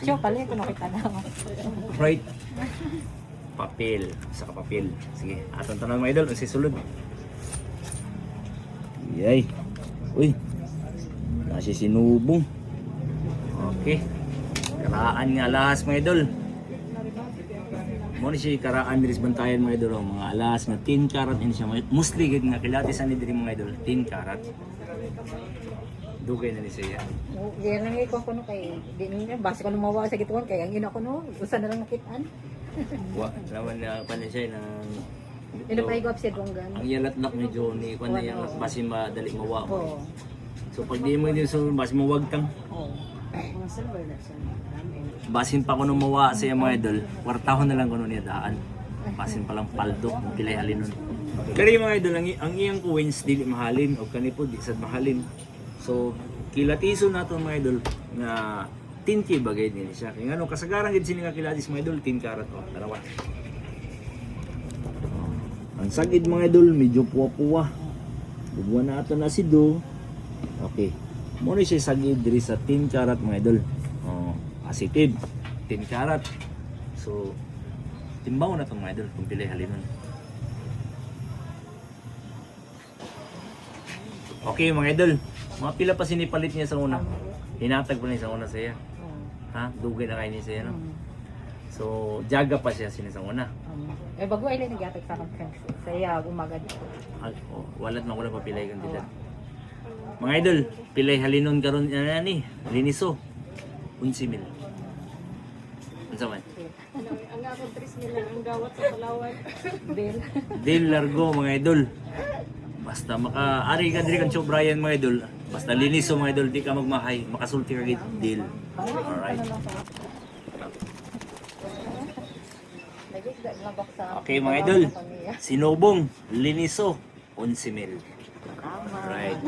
Siya pala, ito nakita na ako. Right. Papel. Saka papel. Sige, atong tanong mga idol. Ang sisulod. Yay. Uy. Nasi sinubong. Okay. Karaan nga alahas mga idol. Muna siya karaan diris bantayan mga idol. Mga alahas nga 10 karat in siya. Mostly gid nga kilatis ani diri mga idol. 10 karat. Dugay na ni siya. Yan lang ikaw ko no kay di niya base ko lumawa sa gituan kay ang ina ko no usa na lang nakitaan. Wa naman na panin siya ng Ino pa igop si Donggan. ang yalatlak ni Johnny kung na yung basin madali mawa mo. Oo. So pag di mo din so basin mawag kang Oo. Mga silver na siya. basin pa ko nung mawa sa mga idol, kwartahon na lang ko nung niya daan. Basin pa lang paldo, kung pilay halin nun. Pero yung mga idol, ang iyang coins dili mahalin o kanipod di sad mahalin. So kilatiso nato mga idol nga 10K bagay din siya. Kaya ano kasagaran gid sini nga kilatis mga idol 10 karat o dalawa. Ang sagid mga idol medyo puwa-puwa. Bubuan na ato na si Do. Okay. Muna siya sagid diri sa 10 karat mga idol. Oh, positive. 10 karat. So timbaw na to mga idol kung pili halinon. Okay mga idol. Mga pila pa sinipalit niya sa una. Hinatag pa niya sa una sa iya. Ha? Dugay na kayo niya sa iya, no? So, jaga pa siya sinisang una. Bago ay lang nagyatag sa akong friends. Sa iya umaga dito. Oh, walat man wala pa pilay kang tila. Mga idol, pilay halinon karon na ni, liniso. 11,000. Unsa man? Ang ako 3 lang ang gawat sa Palawan. Bill. Deal largo mga idol. Basta maka-ari ka diri kan Cho Brian mga idol. Basta liniso mga idol, di ka magmahay, makasulti ka gid deal. Alright. Okay mga idol, sinubong, liniso, 11,000. Alright.